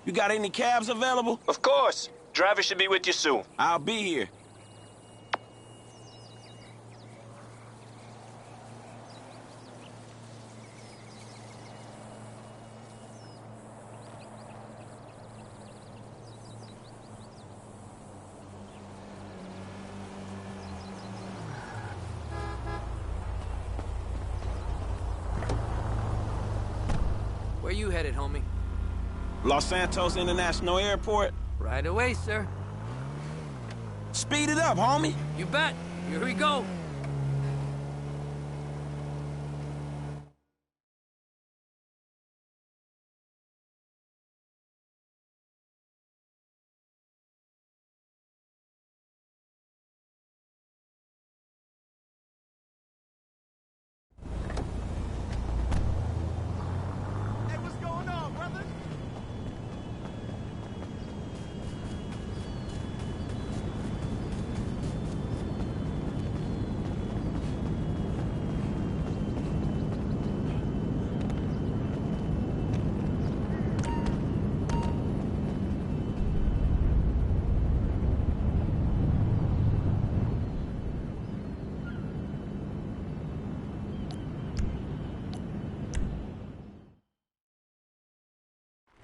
You got any cabs available? Of course. Driver should be with you soon. I'll be here. Where you headed, homie? Los Santos International Airport. Right away, sir. Speed it up, homie. You bet. Here we go.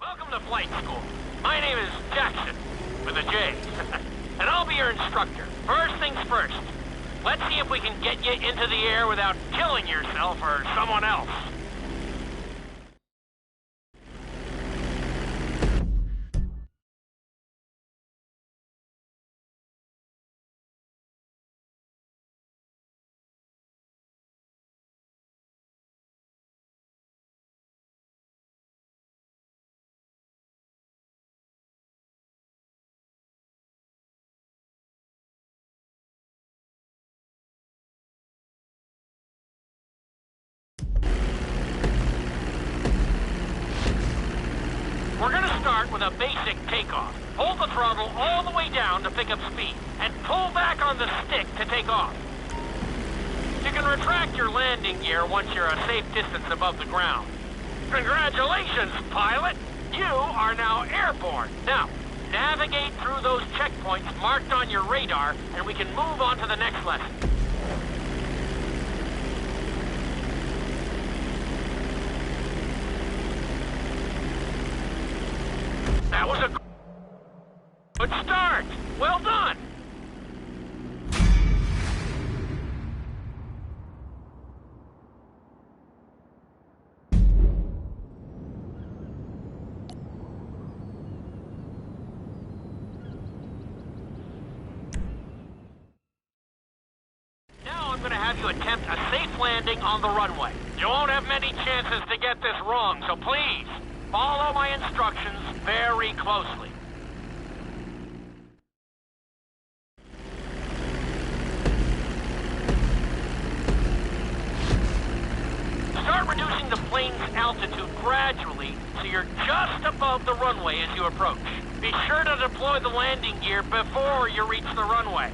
Welcome to flight school. My name is Jackson, with a J. And I'll be your instructor. First things first. Let's see if we can get you into the air without killing yourself or someone else. We're gonna start with a basic takeoff. Hold the throttle all the way down to pick up speed, and pull back on the stick to take off. You can retract your landing gear once you're a safe distance above the ground. Congratulations, pilot! You are now airborne. Now, navigate through those checkpoints marked on your radar, and we can move on to the next lesson. That was a good start. Well done. Now I'm going to have you attempt a safe landing on the runway. You won't have many chances to get this wrong, so please, follow my instructions very closely. Start reducing the plane's altitude gradually so you're just above the runway as you approach. Be sure to deploy the landing gear before you reach the runway.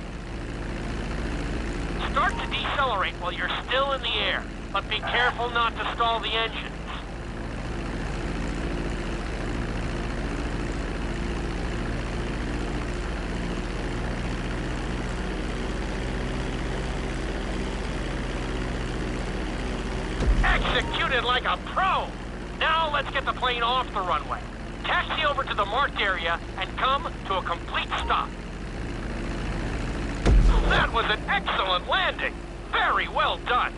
Start to decelerate while you're still in the air, but be careful not to stall the engines. Executed like a pro! Now let's get the plane off the runway. Taxi over to the marked area and come to a complete stop. That was an excellent landing! Very well done!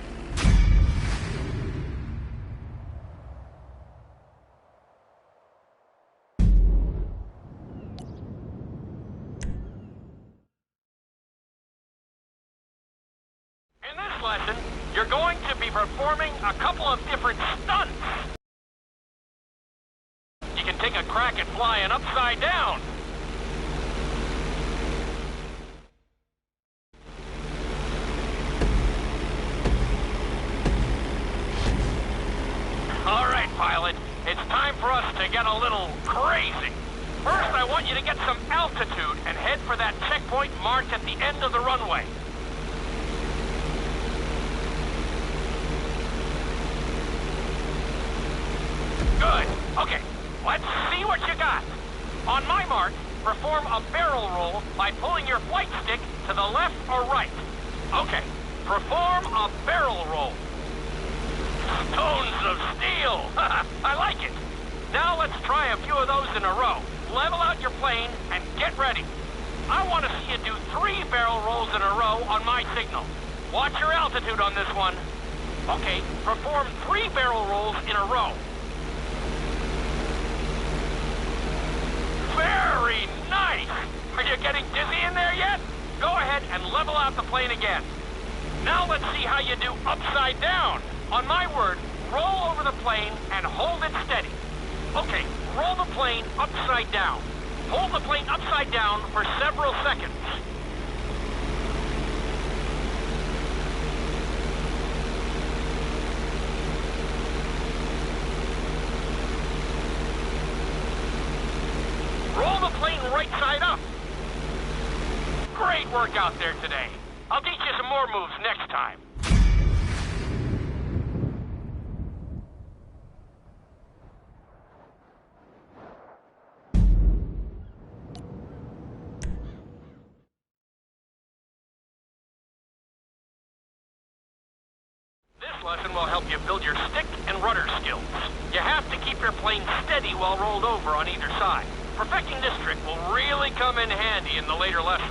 In this lesson, you're going to be performing a couple of different stunts. You can take a crack at flying upside down. All right, pilot, it's time for us to get a little crazy. First, I want you to get some altitude and head for that checkpoint marked at the end of the runway. Good. Okay, let's see what you got. On my mark, perform a barrel roll by pulling your flight stick to the left or right. Okay, perform a barrel roll. Stones of steel! I like it. Now let's try a few of those in a row. Level out your plane and get ready. I want to see you do 3 barrel rolls in a row on my signal. Watch your altitude on this one. Okay, perform 3 barrel rolls in a row. Very nice! Are you getting dizzy in there yet? Go ahead and level out the plane again. Now let's see how you do upside down. On my word, roll over the plane and hold it steady. Okay, roll the plane upside down. Hold the plane upside down for several seconds. Roll the plane right side up. Great work out there today. I'll teach you some more moves next time. This lesson will help you build your stick and rudder skills. You have to keep your plane steady while rolled over on either side. Perfecting this trick will really come in handy in the later lessons.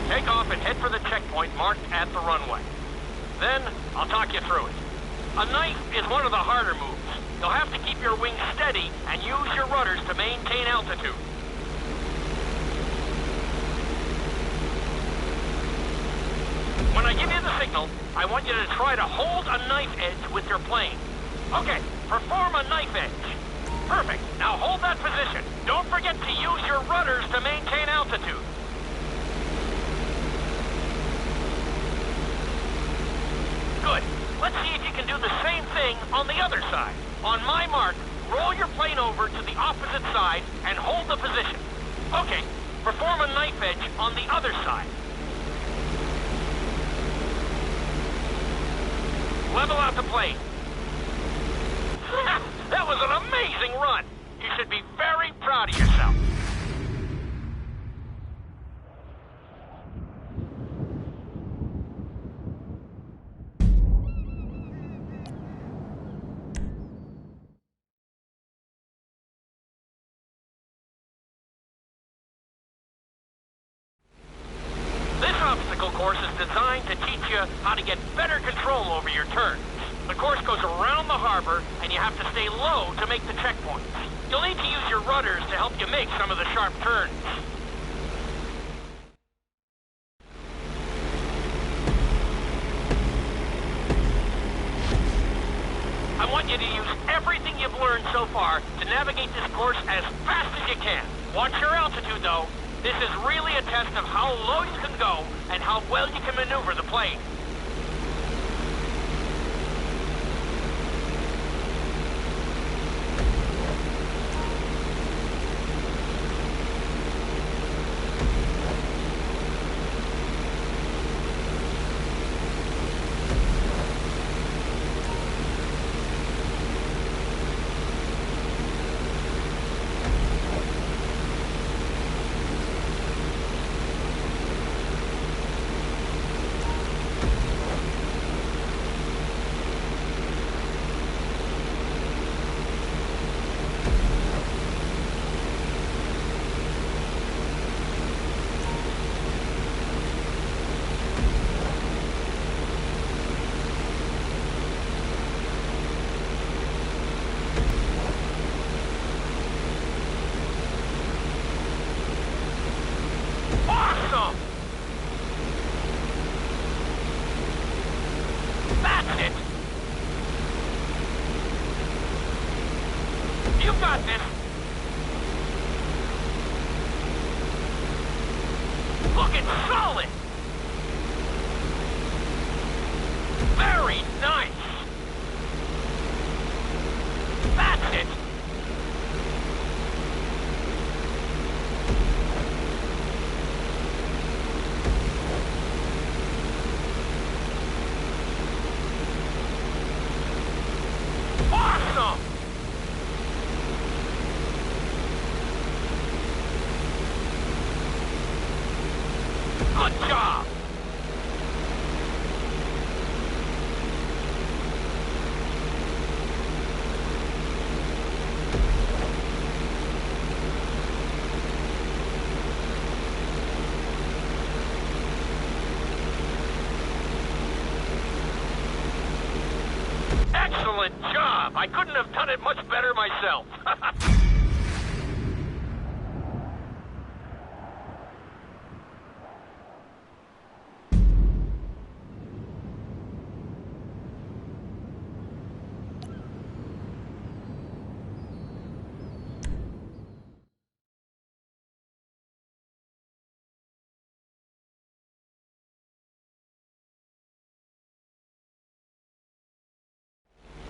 Take off and head for the checkpoint marked at the runway. Then, I'll talk you through it. A knife is one of the harder moves. You'll have to keep your wings steady and use your rudders to maintain altitude. When I give you the signal, I want you to try to hold a knife edge with your plane. Okay, perform a knife edge. Perfect. Now hold that position. Don't forget to use your rudders to maintain altitude. Good. Let's see if you can do the same thing on the other side. On my mark, roll your plane over to the opposite side and hold the position. Okay, perform a knife edge on the other side. Level out the plane. That was an amazing run. You should be very proud of yourself. This obstacle course is designed to teach you how to get better control over your turns. The course goes around the harbor, and you have to stay low to make the checkpoints. You'll need to use your rudders to help you make some of the sharp turns. I want you to use everything you've learned so far to navigate this course as fast as you can. Watch your altitude, though. This is really a test of how low you can go and how well you can maneuver the plane. Awesome! That's it! You got this! Looking solid! Very nice! That's it! Good job! Excellent job! I couldn't have done it much better myself.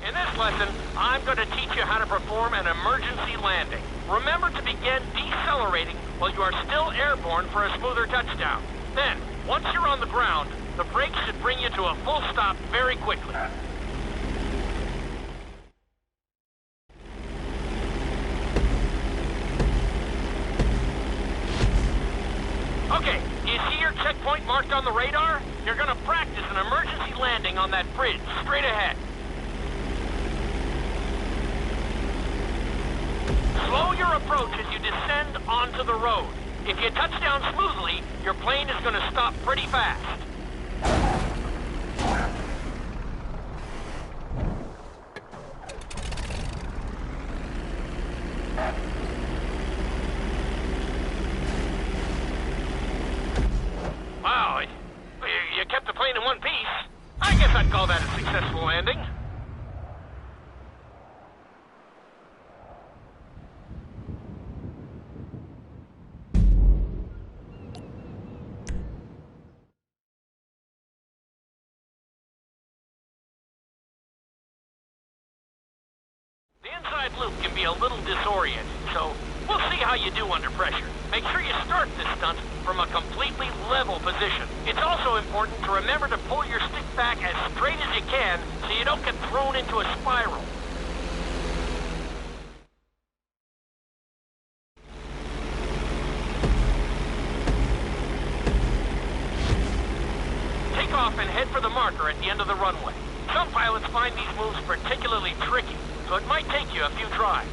In this lesson, I'm going to teach you how to perform an emergency landing. Remember to begin decelerating while you are still airborne for a smoother touchdown. Then, once you're on the ground, the brakes should bring you to a full stop very quickly. Okay, do you see your checkpoint marked on the radar? You're going to practice an emergency landing on that bridge straight ahead. Slow your approach as you descend onto the road. If you touch down smoothly, your plane is going to stop pretty fast. Wow, you kept the plane in one piece. I guess I'd call that a successful landing. The inside loop can be a little disoriented, so we'll see how you do under pressure. Make sure you start this stunt from a completely level position. It's also important to remember to pull your stick back as straight as you can so you don't get thrown into a spiral. Take off and head for the marker at the end of the runway. Some pilots find these moves particularly tricky, so it might take you a few tries.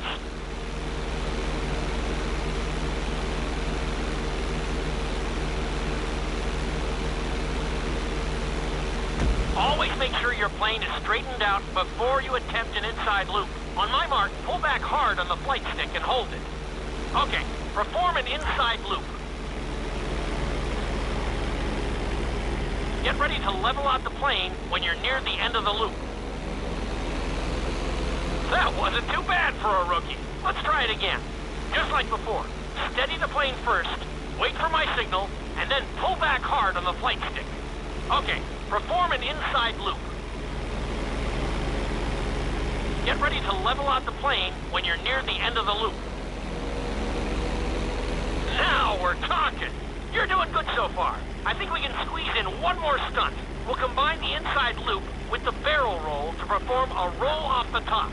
Always make sure your plane is straightened out before you attempt an inside loop. On my mark, pull back hard on the flight stick and hold it. Okay, perform an inside loop. Get ready to level out the plane when you're near the end of the loop. That wasn't too bad for a rookie. Let's try it again. Just like before. Steady the plane first, wait for my signal, and then pull back hard on the flight stick. Okay, perform an inside loop. Get ready to level out the plane when you're near the end of the loop. Now we're talking. You're doing good so far. I think we can squeeze in one more stunt. We'll combine the inside loop with the barrel roll to perform a roll off the top.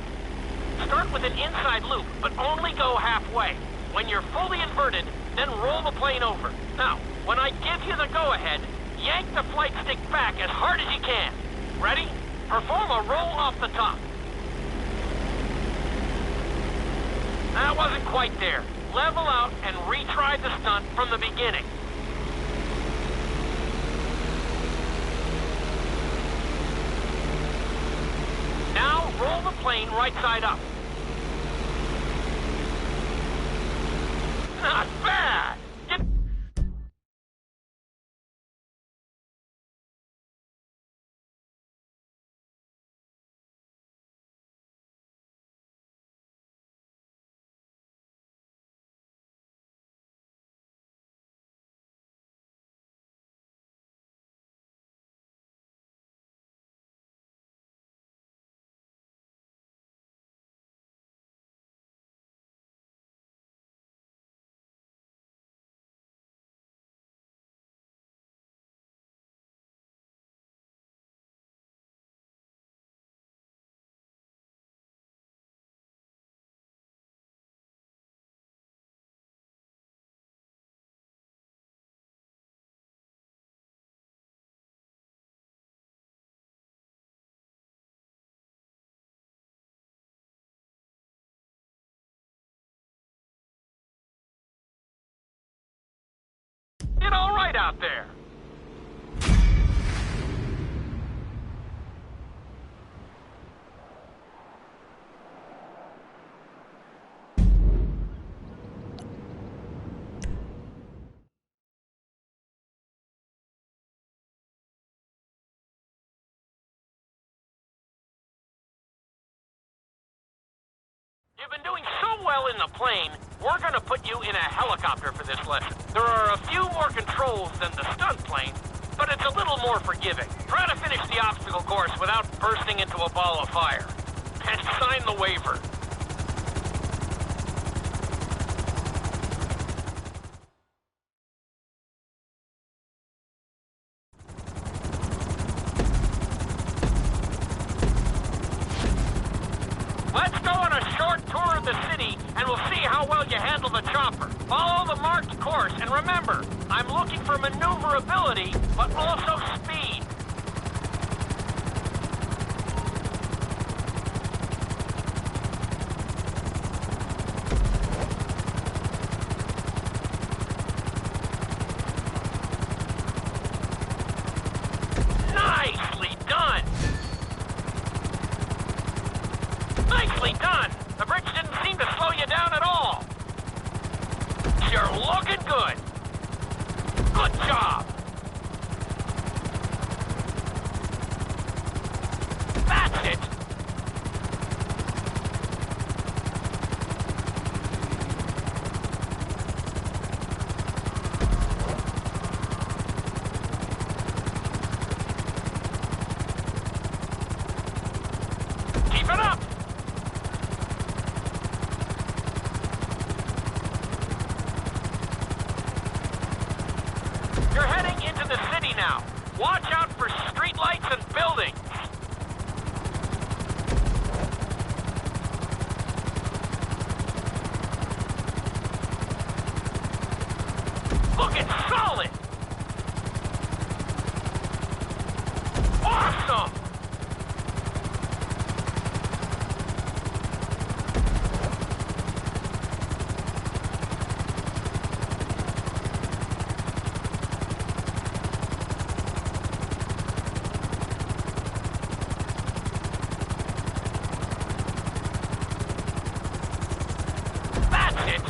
Start with an inside loop, but only go halfway. When you're fully inverted, then roll the plane over. Now, when I give you the go-ahead, yank the flight stick back as hard as you can. Ready? Perform a roll off the top. That wasn't quite there. Level out and retry the stunt from the beginning. Now roll the plane right side up. Not bad! out there. You've been doing so well in the plane, we're gonna put you in a helicopter for this lesson. There are a few more controls than the stunt plane, but it's a little more forgiving. Try to finish the obstacle course without bursting into a ball of fire. And sign the waiver. Let's go on a short tour of the city, and we'll see how well you handle the chopper. Follow the marked course, and remember, I'm looking for maneuverability, but also speed. Nicely done! Nicely done! The bridge didn't seem to slow you down at all. You're looking good. Good job. That's it. Keep it up. You're heading into the city now. Watch out for streetlights and buildings. Looking solid. Awesome. That's it.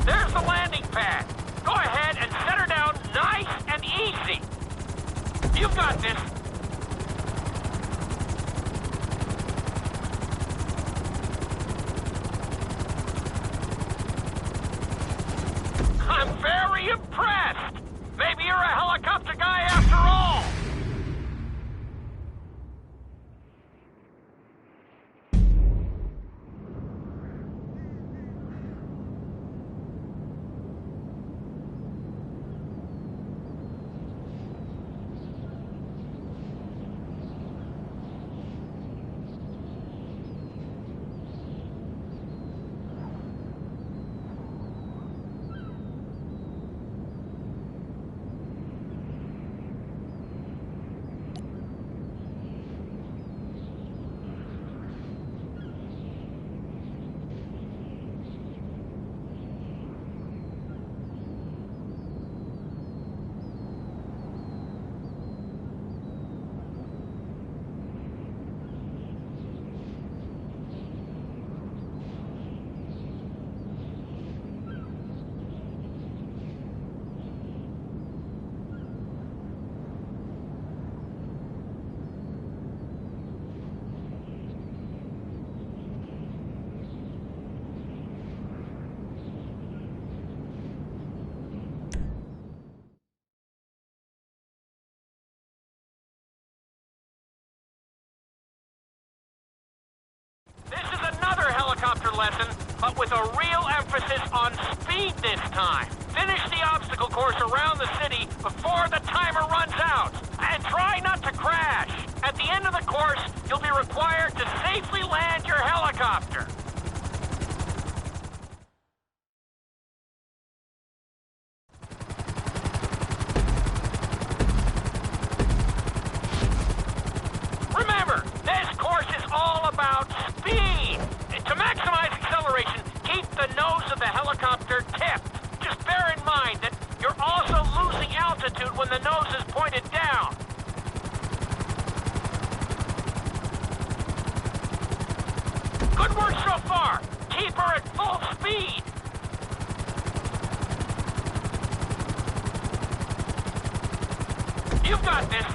There's the landing pad. Go ahead and set her down nice and easy. You've got this. I'm very impressed. Maybe you're a helicopter guy after all. This is another helicopter lesson, but but with a real emphasis on speed this time. Finish the obstacle course around the city before the timer runs out. And try not to crash. At the end of the course, you'll be required to safely land your helicopter. Remember, this course is all about speed. To maximize acceleration, keep the nose of the helicopter tipped. Just bear in mind that you're also losing altitude when the nose is pointed down. Good work so far. Keep her at full speed. You've got this.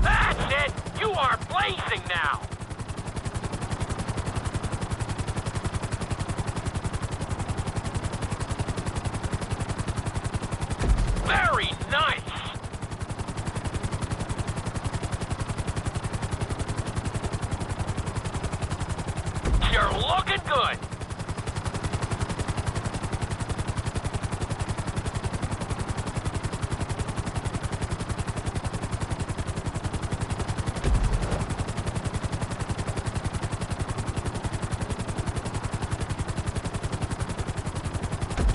That's it! You are blazing now! Very nice! You're looking good!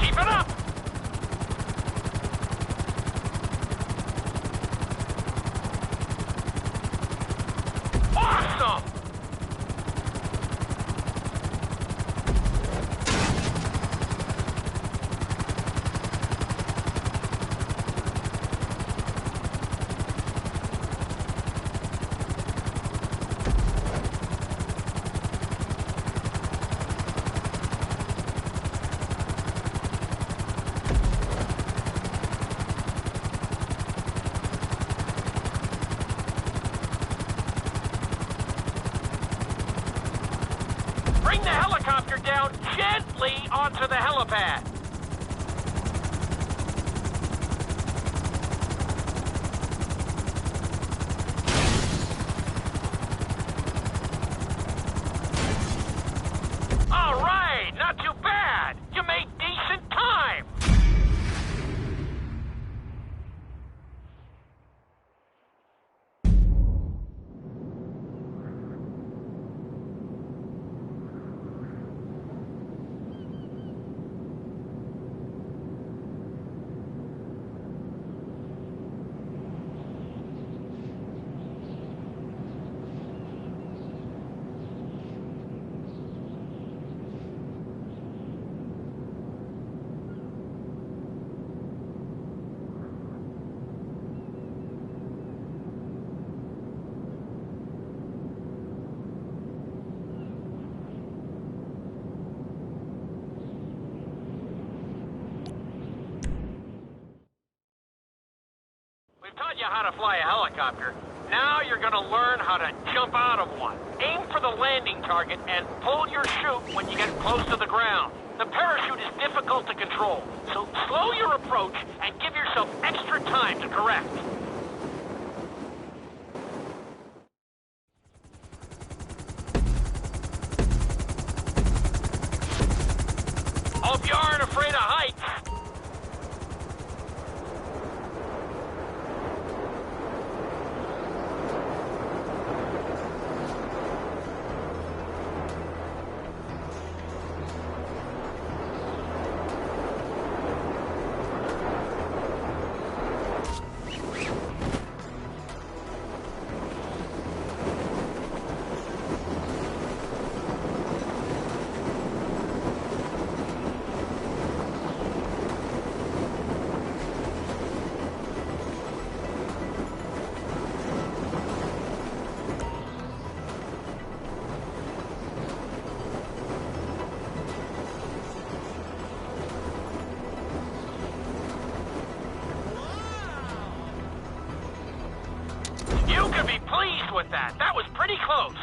Keep it up! Awesome! Bring the helicopter down gently onto the helipad. All right, not too bad. You made decent time. We've taught you how to fly a helicopter. Now you're gonna learn how to jump out of one. Aim for the landing target and pull your chute when you get close to the ground. The parachute is difficult to control, so slow your approach and give yourself extra time to correct. Hope you aren't afraid of heights. You can be pleased with that. That was pretty close.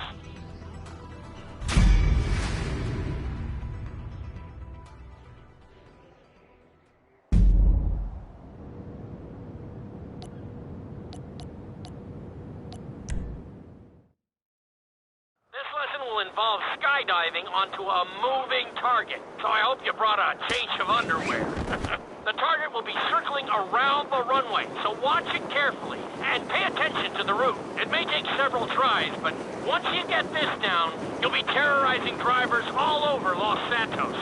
will involve skydiving onto a moving target, so I hope you brought a change of underwear. The target will be circling around the runway, so watch it carefully and pay attention to the route. It may take several tries, but once you get this down, you'll be terrorizing drivers all over Los Santos.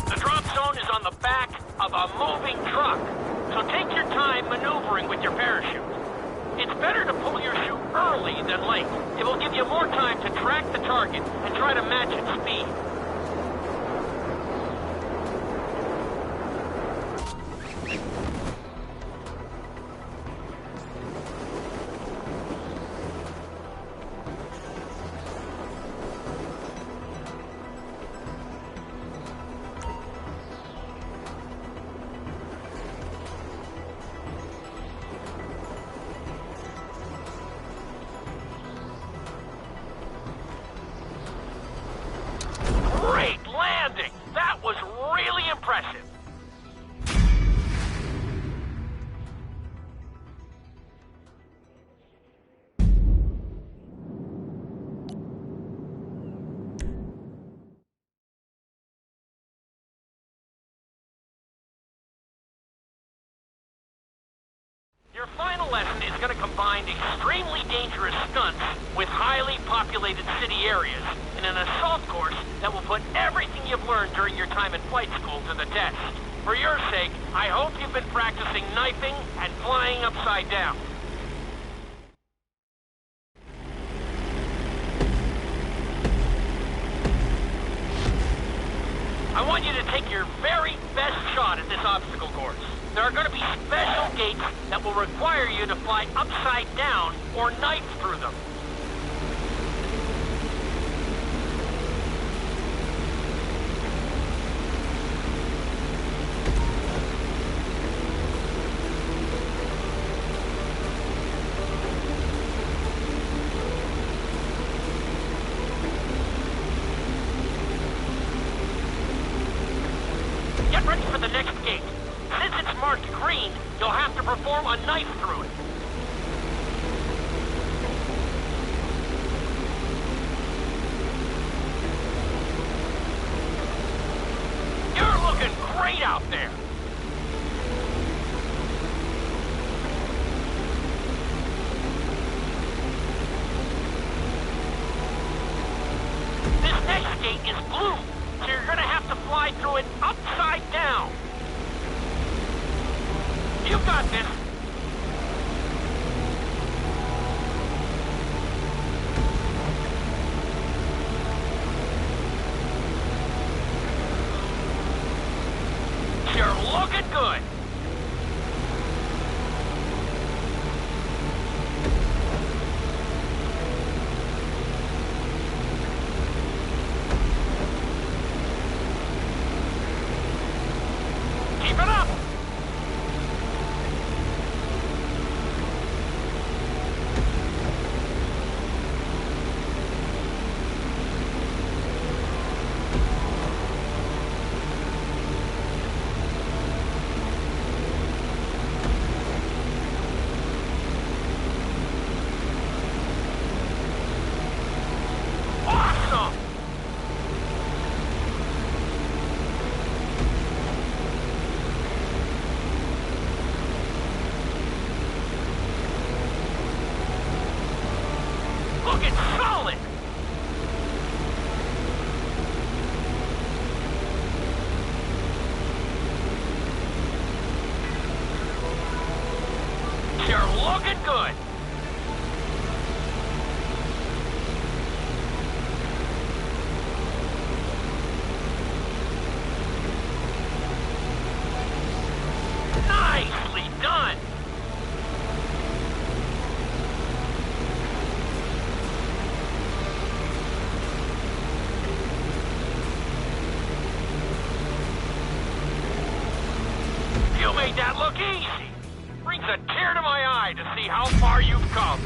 The drop zone is on the back of a moving truck, so take your time maneuvering with your parachute. It's better to pull your chute early than late. It will give you more time to track the target and try to match its speed. Great landing! That was really impressive. Your final lesson is going to combine extremely dangerous stunts with highly populated city areas in an assault course that will put everything you've learned during your time in flight school to the test. For your sake, I hope you've been practicing knifing and flying upside down. I want you to take your very best shot at this obstacle course. There are going to be special gates that will require you to fly upside down or knife through them. Get ready for the next gate. Since it's marked green, you'll have to perform a knife through it. You're looking great out there. This next gate is blue, so you're gonna have to fly through it upside down. You got this. You're looking good. Keep it up. Awesome! Looking solid! You're looking good! Nicely done! You made that look easy! Brings a tear to my eye to see how far you've come.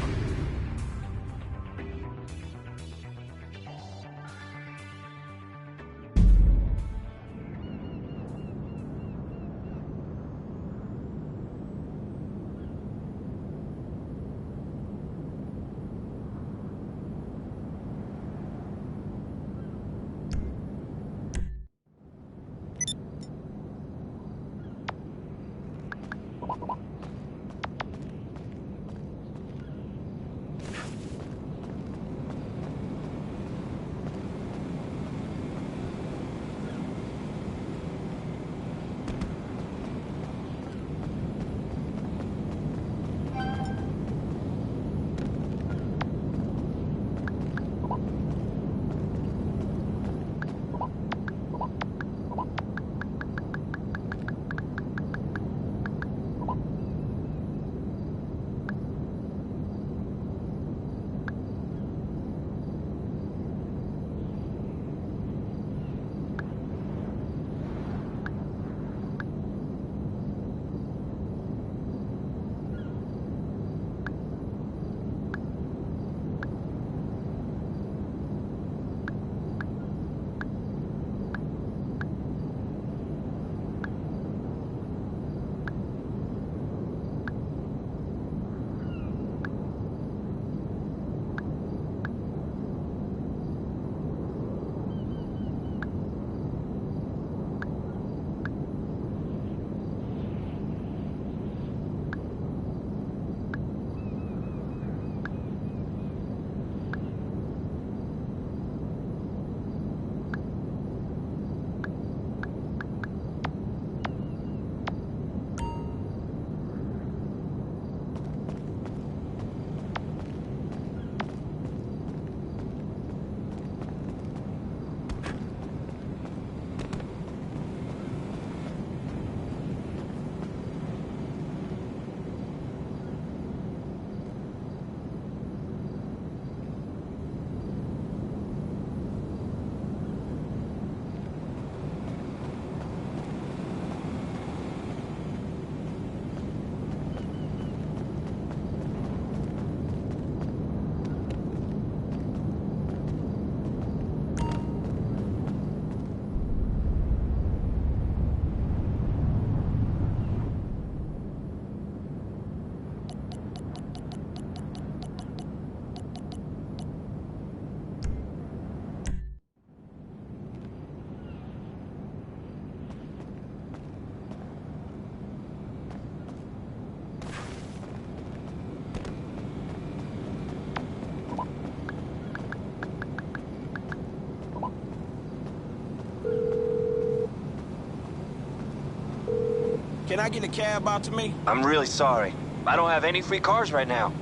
Can I get a cab out to me? I'm really sorry. I don't have any free cars right now.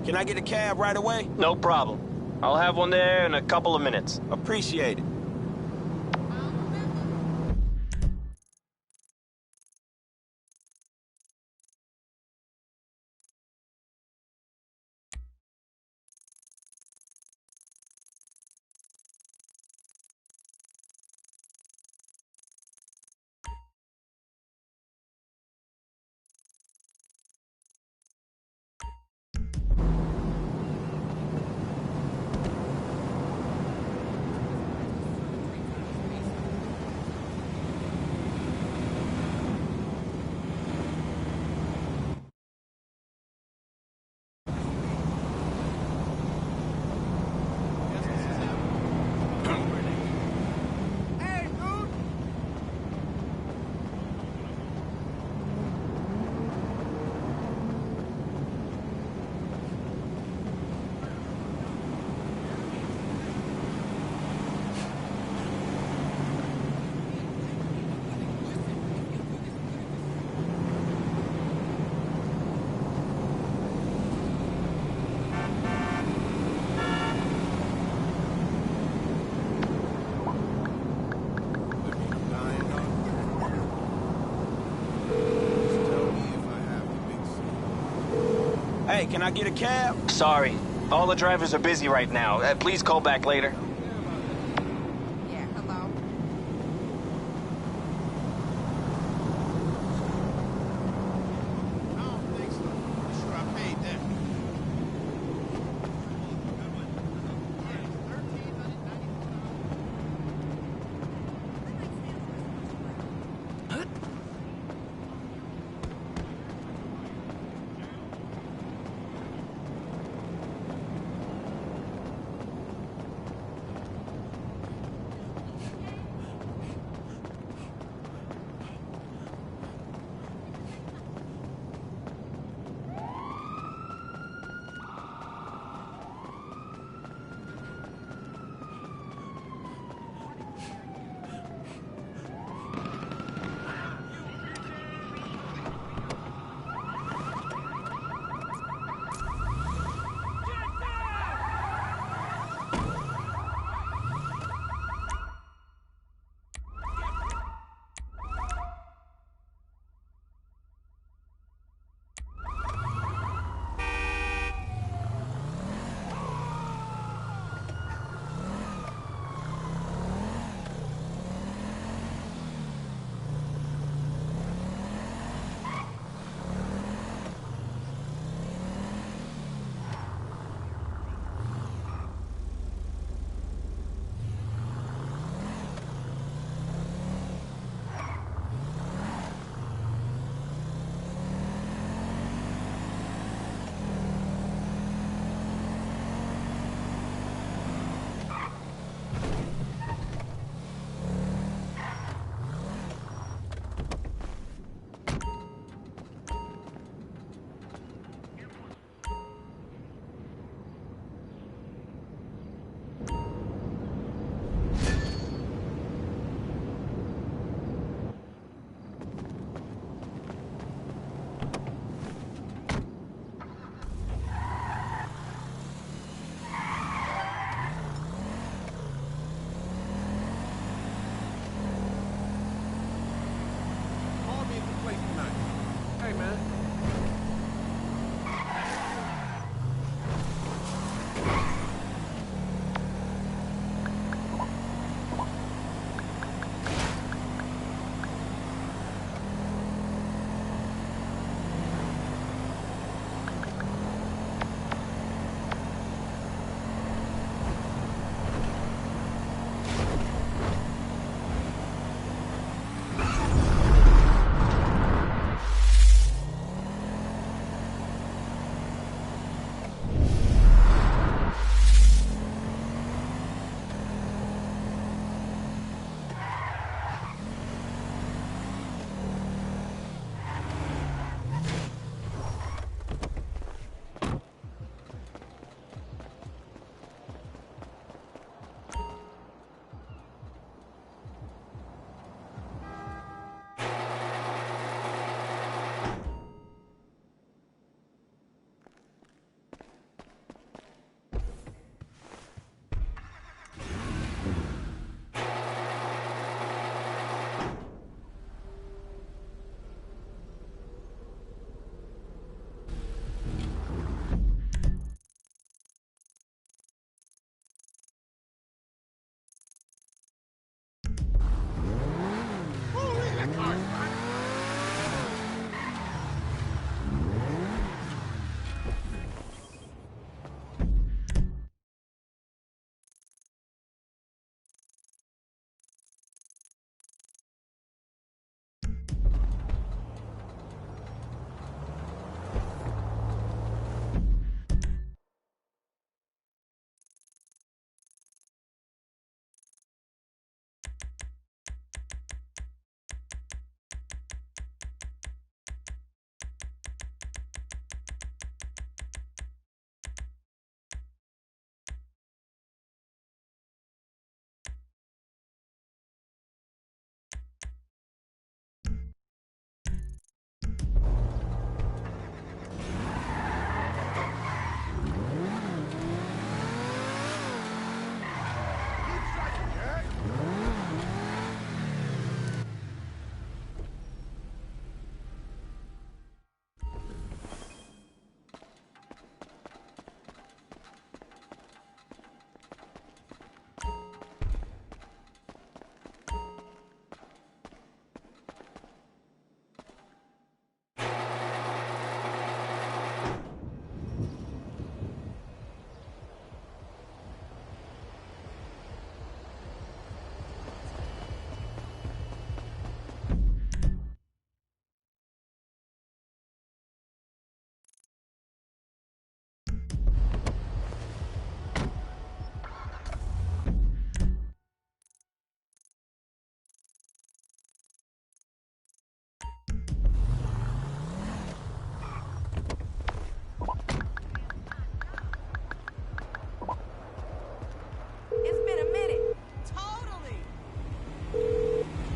Can I get a cab right away? No problem. I'll have one there in a couple of minutes. Appreciate it. Hey, can I get a cab? Sorry. All the drivers are busy right now. Please call back later. Yeah, hello. I don't think so. Pretty sure I paid that.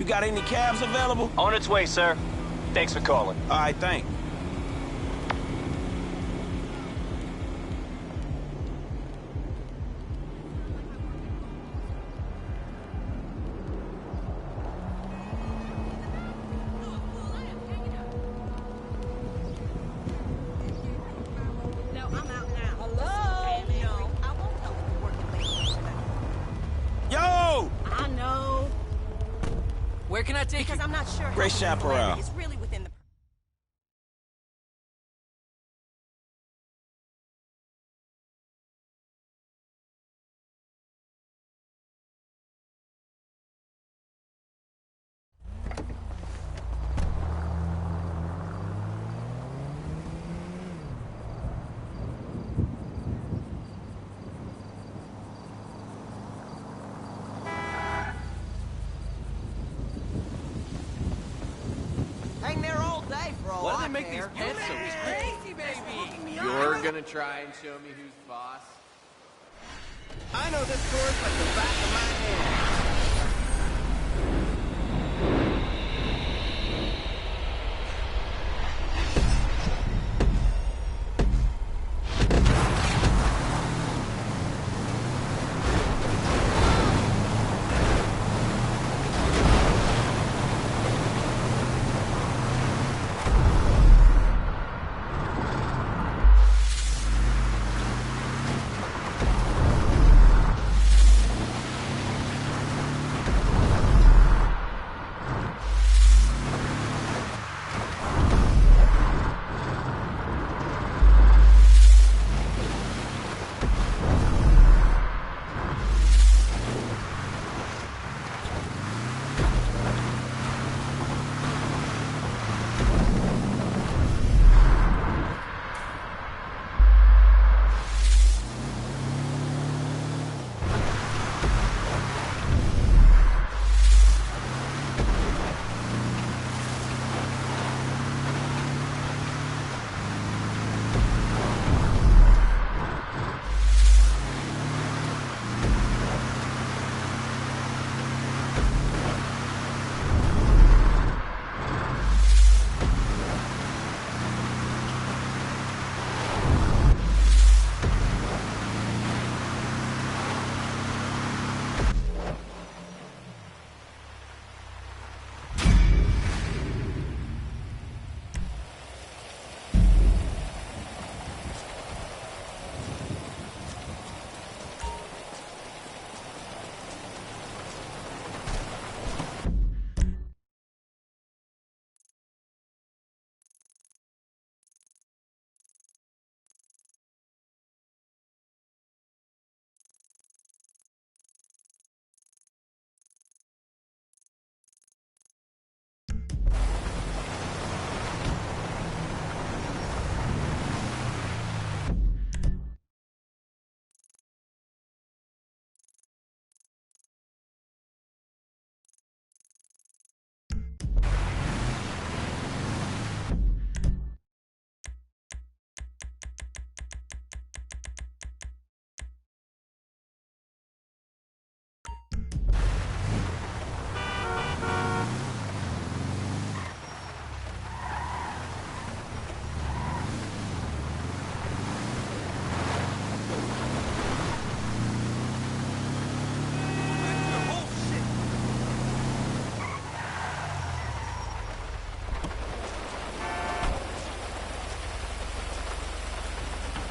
got any cabs available? On its way, sir. Thanks for calling. All right, thanks. No, I'm out now. Hello? I won't know if you're working late. Yo! I know. Where can I take Because you? I'm not sure Great how chaparral. it's really within the... Hang there all day for all Why do I they make these care. pants so crazy, baby? You're gonna try and show me who's boss? I know this course like the back of my hand.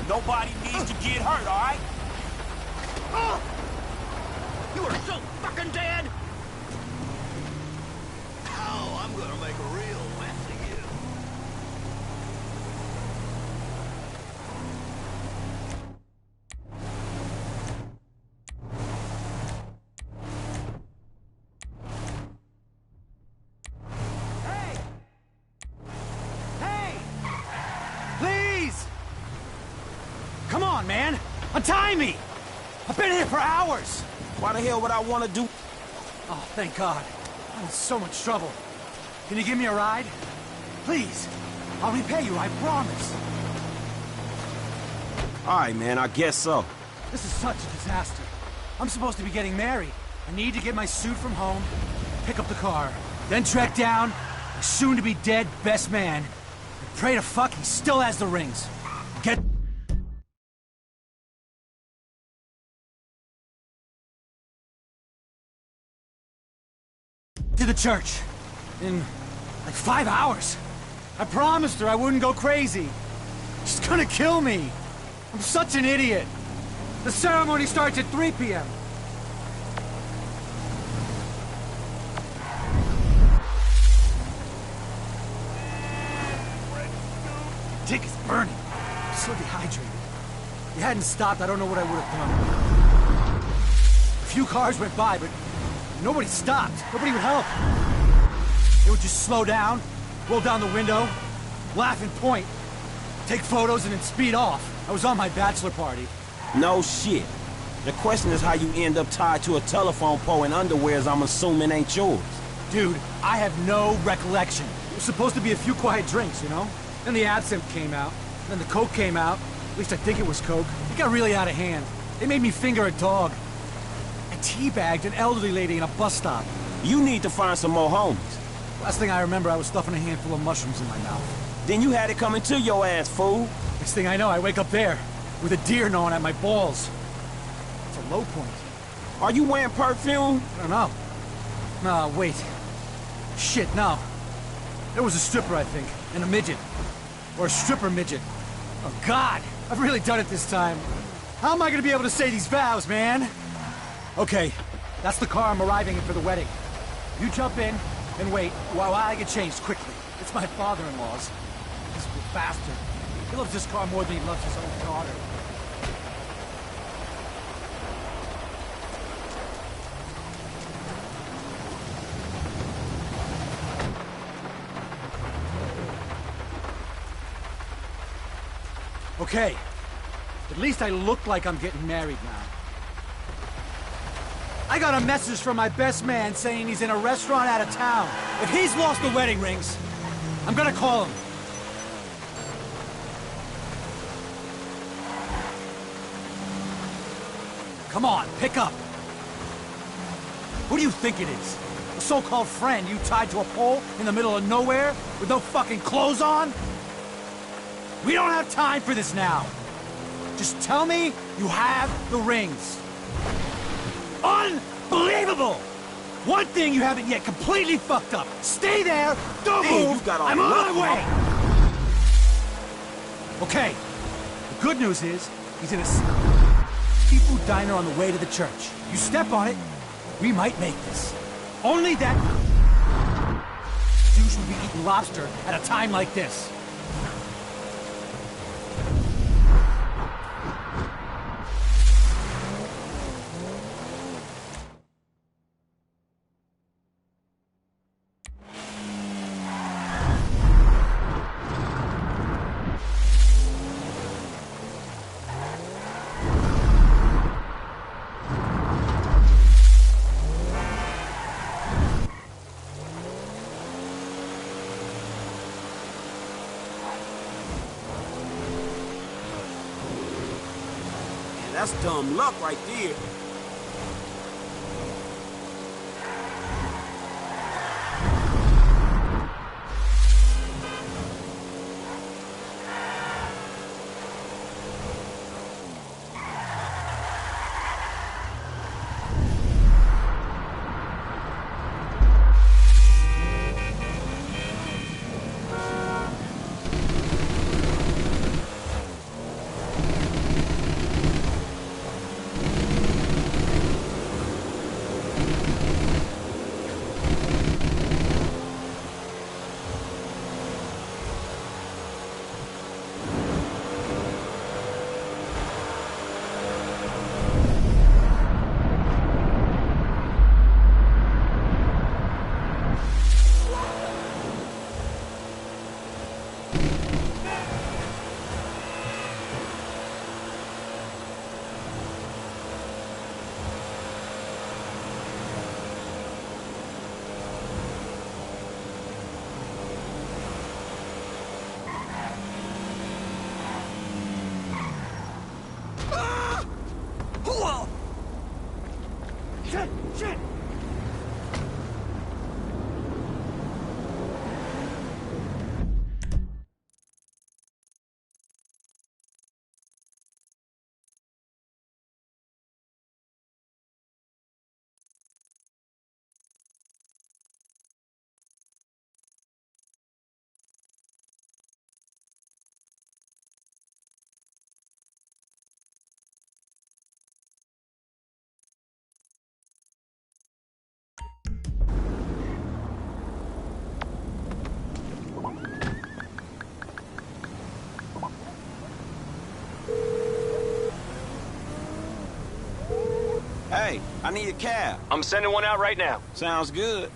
Nobody needs to get hurt, all right? You are so fucking dead! Oh, I'm gonna make a real mess of you. Hey! Hey! Please! Come on, man! Untie me! I've been here for hours! Why the hell would I want to do... Oh, thank God. I'm in so much trouble. Can you give me a ride? Please. I'll repay you, I promise. All right, man, I guess so. This is such a disaster. I'm supposed to be getting married. I need to get my suit from home, pick up the car. Then track down the soon-to-be-dead best man and pray to fuck he still has the rings. Get... to the church in like 5 hours. I promised her I wouldn't go crazy. She's gonna kill me. I'm such an idiot. The ceremony starts at 3 p.m. Dick is burning. I'm so dehydrated. If you hadn't stopped, I don't know what I would have done. A few cars went by, but nobody stopped. Nobody would help. They would just slow down, roll down the window, laugh and point, take photos, and then speed off. I was on my bachelor party. No shit. The question is how you end up tied to a telephone pole in underwears I'm assuming ain't yours. Dude, I have no recollection. It was supposed to be a few quiet drinks, you know? Then the absinthe came out, then the coke came out. At least I think it was coke. It got really out of hand. They made me finger a dog. I teabagged an elderly lady in a bus stop. You need to find some more homies. Last thing I remember, I was stuffing a handful of mushrooms in my mouth. Then you had it coming to your ass, fool. Next thing I know, I wake up there, with a deer gnawing at my balls. It's a low point. Are you wearing perfume? I don't know. No, wait. Shit, no. There was a stripper, I think, and a midget. Or a stripper midget. Oh, God! I've really done it this time. How am I gonna be able to say these vows, man? Okay, that's the car I'm arriving in for the wedding. You jump in, and wait, while I get changed quickly. It's my father-in-law's. This bastard. He loves this car more than he loves his own daughter. Okay. At least I look like I'm getting married now. I got a message from my best man saying he's in a restaurant out of town. If he's lost the wedding rings, I'm gonna call him. Come on, pick up. Who do you think it is? A so-called friend you tied to a pole in the middle of nowhere with no fucking clothes on? We don't have time for this now. Just tell me you have the rings. Unbelievable! One thing you haven't yet completely fucked up. Stay there, don't move, I'm on my way! Okay, the good news is, he's in a seafood diner on the way to the church. You step on it, we might make this. Only that douche would be eating lobster at a time like this. That's dumb luck right there. I need a cab. I'm sending one out right now. Sounds good.